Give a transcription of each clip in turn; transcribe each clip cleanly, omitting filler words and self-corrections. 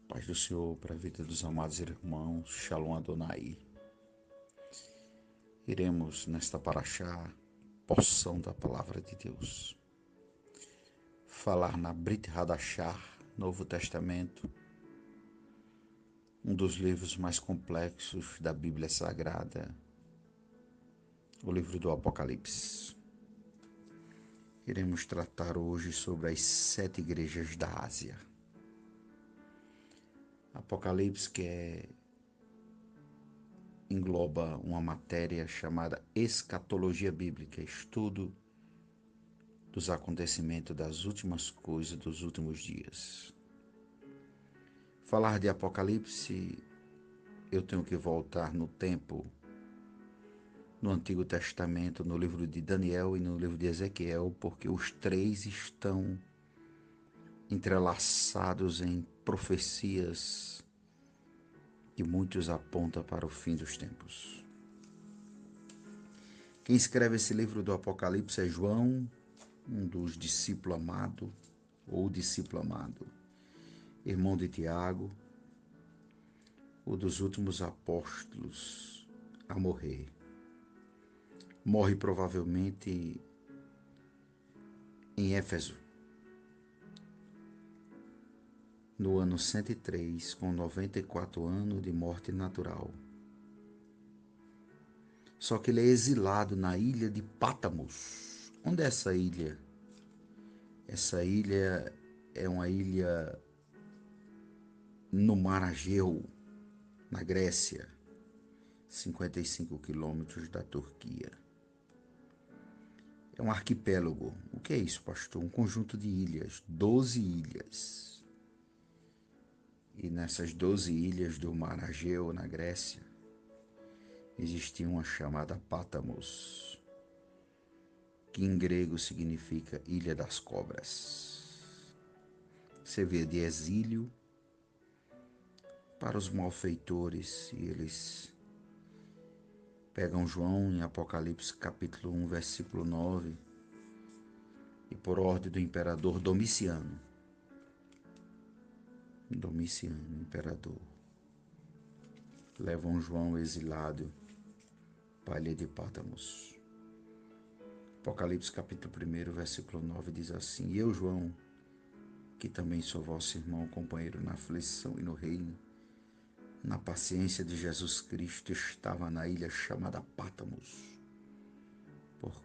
Paz do Senhor para a vida dos amados irmãos, Shalom Adonai. Iremos nesta paraxá, porção da palavra de Deus, falar na Brit Hadashah, Novo Testamento, um dos livros mais complexos da Bíblia Sagrada, o livro do Apocalipse. Iremos tratar hoje sobre as 7 igrejas da Ásia. Apocalipse engloba uma matéria chamada escatologia bíblica, estudo dos acontecimentos das últimas coisas dos últimos dias. Falar de Apocalipse, eu tenho que voltar no tempo, no Antigo Testamento, no livro de Daniel e no livro de Ezequiel, porque os três estão entrelaçados em profecias que muitos apontam para o fim dos tempos. Quem escreve esse livro do Apocalipse é João, um dos discípulos amados, ou discípulo amado, irmão de Tiago, o dos últimos apóstolos a morrer. Morre provavelmente em Éfeso, no ano 103, com 94 anos de morte natural. Só que ele é exilado na ilha de Pátamos. Onde é essa ilha? Essa ilha é uma ilha no Mar Egeu, na Grécia, 55 quilômetros da Turquia. É um arquipélago. O que é isso, pastor? Um conjunto de ilhas, 12 ilhas. E nessas 12 ilhas do Mar Egeu, na Grécia, existia uma chamada Pátamos, que em grego significa Ilha das Cobras. Servia de exílio para os malfeitores, e eles pegam João em Apocalipse capítulo 1, versículo 9, e por ordem do imperador Domiciano, imperador, levam João exilado para a ilha de Pátamos. Apocalipse capítulo 1, versículo 9 diz assim: E eu, João, que também sou vosso irmão, companheiro na aflição e no reino, na paciência de Jesus Cristo, estava na ilha chamada Pátamos, por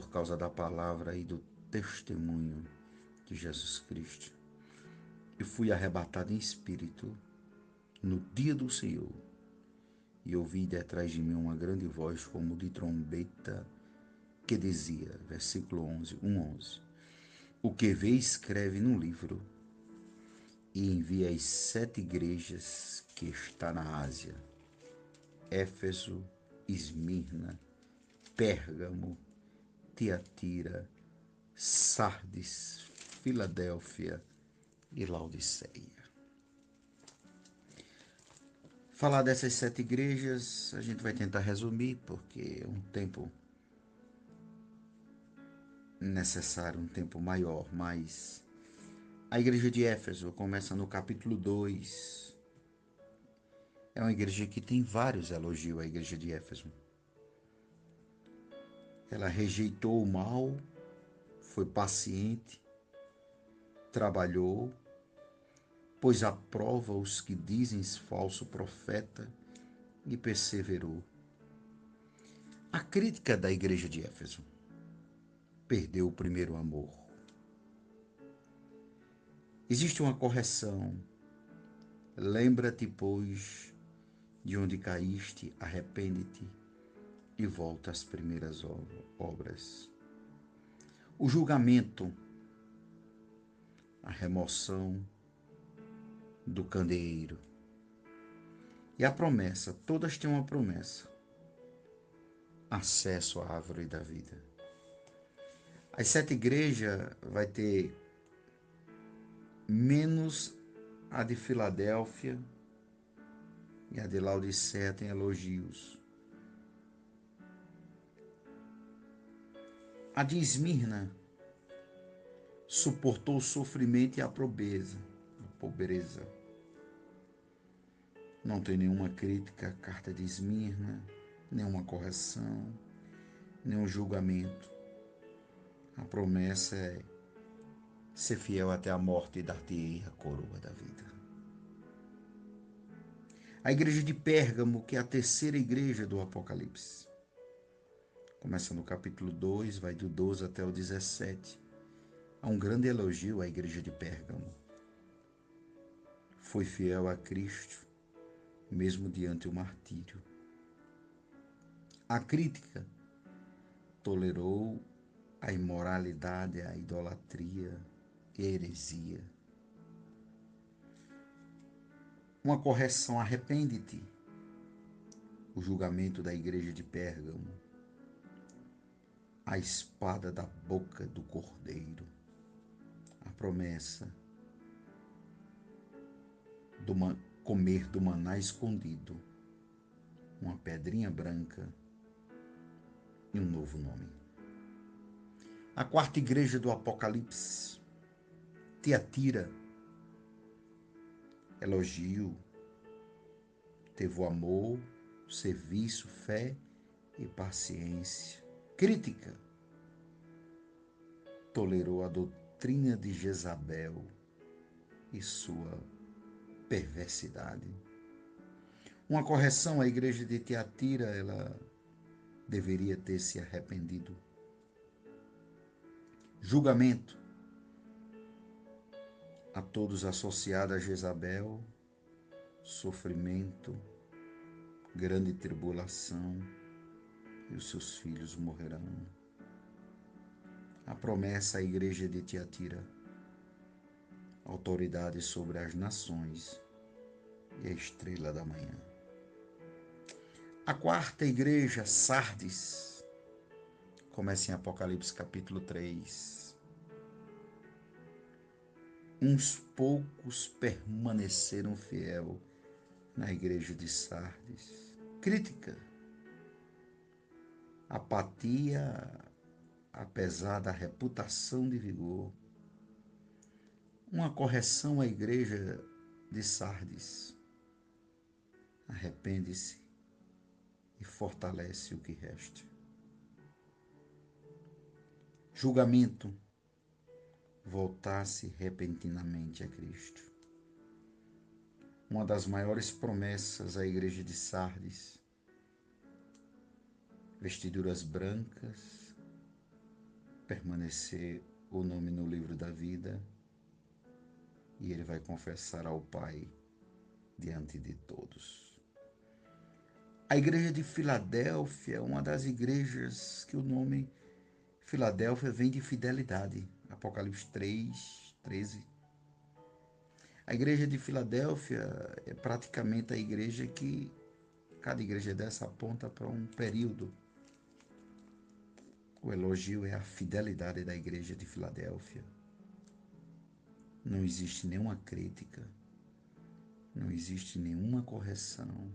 causa da palavra e do testemunho de Jesus Cristo. E fui arrebatado em espírito no dia do Senhor, e ouvi detrás de mim uma grande voz como de trombeta, que dizia, versículo 11, 1:11, o que vê escreve num livro e envia às 7 igrejas que está na Ásia: Éfeso, Esmirna, Pérgamo, Tiatira, Sardes, Filadélfia e Laodiceia. Falar dessas 7 igrejas, a gente vai tentar resumir, porque é um tempo necessário, um tempo maior, mas a igreja de Éfeso começa no capítulo 2. É uma igreja que tem vários elogios, a igreja de Éfeso. Ela rejeitou o mal, foi paciente, trabalhou, pôs à prova os que dizem falso profeta e perseverou. A crítica da igreja de Éfeso: perdeu o primeiro amor. Existe uma correção. Lembra-te, pois, de onde caíste, arrepende-te e volta às primeiras obras. O julgamento, a remoção do candeeiro e a promessa, todas têm uma promessa: acesso à árvore da vida. As 7 igrejas vai ter menos a de Filadélfia, e a de Laodiceia tem elogios. A de Esmirna suportou o sofrimento e a pobreza. Não tem nenhuma crítica à carta de Esmirna, nenhuma correção, nenhum julgamento. A promessa é ser fiel até a morte e dar-te-ei a coroa da vida. A igreja de Pérgamo, que é a terceira igreja do Apocalipse. Começa no capítulo 2, vai do 12 até o 17. Há um grande elogio à igreja de Pérgamo. Foi fiel a Cristo, mesmo diante do martírio. A crítica tolerou a imoralidade, a idolatria e a heresia. Uma correção, arrepende-te. O julgamento da igreja de Pérgamo. A espada da boca do cordeiro. A promessa do comer do maná escondido. Uma pedrinha branca e um novo nome. A quarta igreja do Apocalipse. Tiatira. Elogio. Teve o amor, serviço, fé e paciência. Crítica. Tolerou a doutrina de Jezabel e sua perversidade. Uma correção à igreja de Tiatira, ela deveria ter se arrependido. Julgamento a todos associados a Jezabel, sofrimento, grande tribulação, e os seus filhos morrerão. A promessa à igreja de Tiatira, autoridade sobre as nações e a estrela da manhã. A quarta igreja, Sardes, começa em Apocalipse capítulo 3. Uns poucos permaneceram fiel na igreja de Sardes. Crítica, apatia, apesar da reputação de vigor. Uma correção à igreja de Sardes. Arrepende-se e fortalece o que resta. Julgamento, voltar-se repentinamente a Cristo. Uma das maiores promessas à igreja de Sardes. Vestiduras brancas, permanecer o nome no livro da vida, e ele vai confessar ao Pai diante de todos. A igreja de Filadélfia é uma das igrejas que o nome Filadélfia vem de fidelidade. Apocalipse 3, 13. A igreja de Filadélfia é praticamente a igreja que cada igreja dessa aponta para um período. O elogio é a fidelidade da igreja de Filadélfia. Não existe nenhuma crítica, não existe nenhuma correção,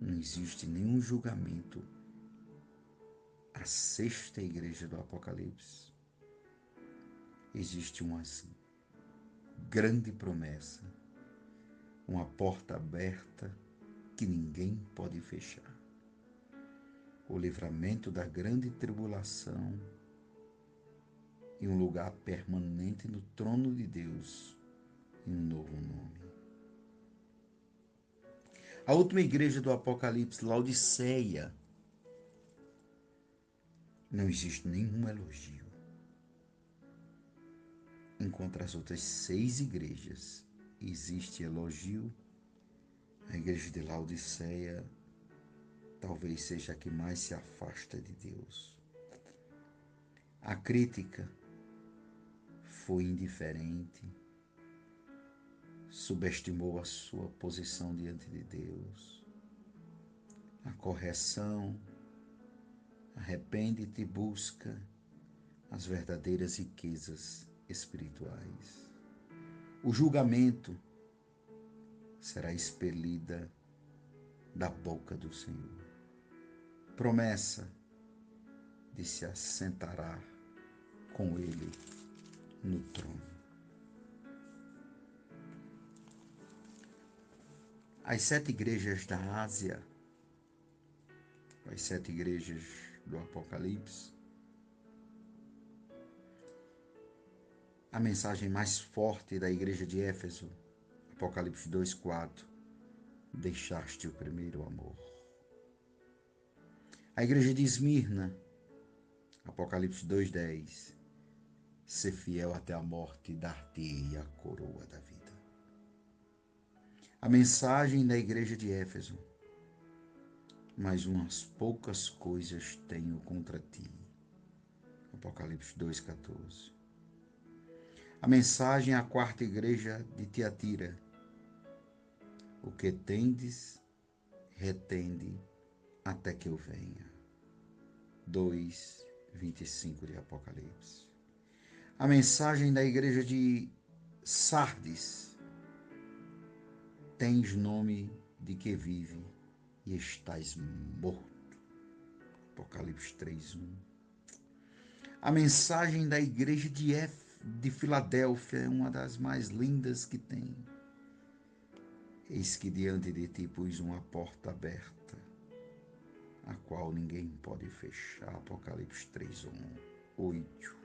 não existe nenhum julgamento. A sexta igreja do Apocalipse. Existe uma grande promessa, uma porta aberta que ninguém pode fechar. O livramento da grande tribulação e um lugar permanente no trono de Deus e um novo nome. A última igreja do Apocalipse, Laodiceia, não existe nenhum elogio. Enquanto as outras 6 igrejas existe elogio, a igreja de Laodiceia talvez seja a que mais se afasta de Deus. A crítica foi indiferente, subestimou a sua posição diante de Deus. A correção, arrepende-te e busca as verdadeiras riquezas espirituais. O julgamento será expelida da boca do Senhor. Promessa de se assentará com Ele no trono. As 7 igrejas da Ásia, as 7 igrejas do Apocalipse, a mensagem mais forte da igreja de Éfeso, Apocalipse 2:4, deixaste o primeiro amor. A igreja de Esmirna, Apocalipse 2:10, ser fiel até a morte, dar-te-ei a coroa da vida. A mensagem da igreja de Éfeso, mas umas poucas coisas tenho contra ti. Apocalipse 2:14. A mensagem à 4ª igreja de Tiatira, o que tendes, retende até que eu venha. 2:25 de Apocalipse. A mensagem da igreja de Sardes, tens nome de que vive e estás morto. Apocalipse 3:1. A mensagem da igreja de Filadélfia é uma das mais lindas que tem. Eis que diante de ti pus uma porta aberta, a qual ninguém pode fechar. Apocalipse 3:8.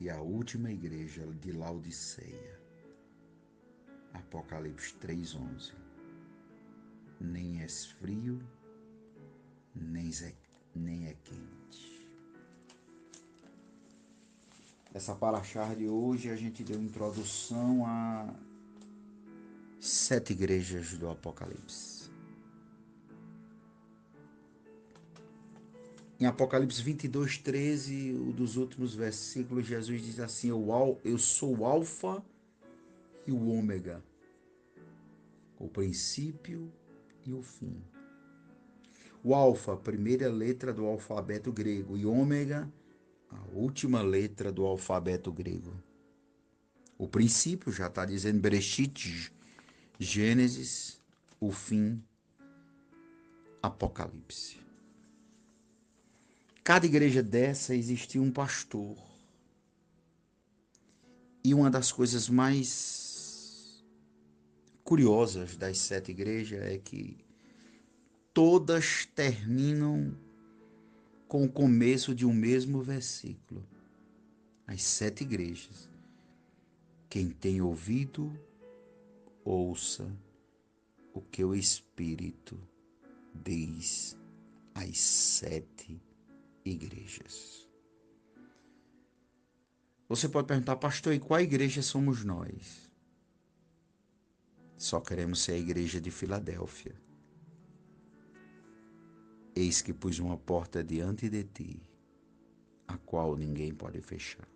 E a última igreja de Laodiceia, Apocalipse 3:11. Nem és frio, nem é quente. Essa paraxá de hoje a gente deu introdução a 7 igrejas do Apocalipse. Em Apocalipse 22:13, um dos últimos versículos, Jesus diz assim: eu sou o Alfa e o Ômega, o princípio e o fim. O Alfa, a primeira letra do alfabeto grego, e Ômega, a última letra do alfabeto grego. O princípio já está dizendo Bereshit, Gênesis, o fim, Apocalipse. Cada igreja dessa existia um pastor. E uma das coisas mais curiosas das 7 igrejas é que todas terminam com o começo de um mesmo versículo. As 7 igrejas. Quem tem ouvido, ouça o que o Espírito diz às 7 igrejas. Você pode perguntar, pastor, e qual igreja somos nós? Só queremos ser a igreja de Filadélfia. Eis que pus uma porta diante de ti, a qual ninguém pode fechar.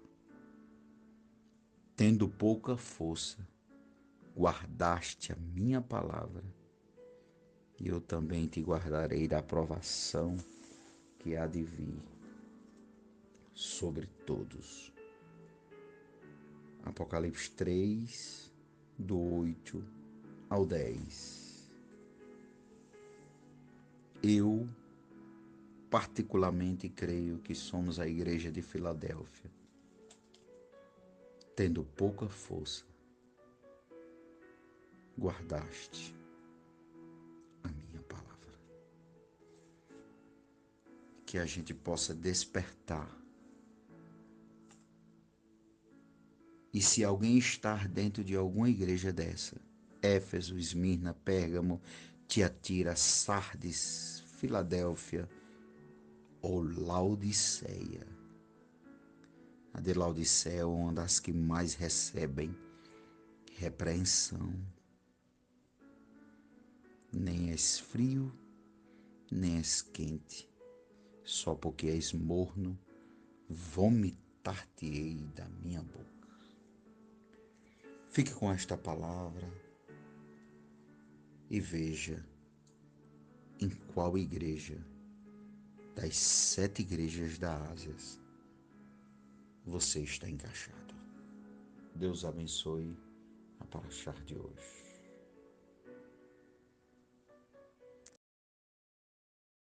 Tendo pouca força, guardaste a minha palavra, e eu também te guardarei da provação que há de vir sobre todos. Apocalipse 3, do 8 ao 10. Eu particularmente creio que somos a igreja de Filadélfia, tendo pouca força, guardaste a minha palavra. Que a gente possa despertar. E se alguém estar dentro de alguma igreja dessa, Éfeso, Esmirna, Pérgamo, Tiatira, Sardes, Filadélfia ou Laodiceia. A de Laodiceia é uma das que mais recebem repreensão. Nem és frio, nem és quente, só porque és morno, vomitar-te-ei da minha boca. Fique com esta palavra e veja em qual igreja das 7 igrejas da Ásia você está encaixado. Deus abençoe a paraxá de hoje.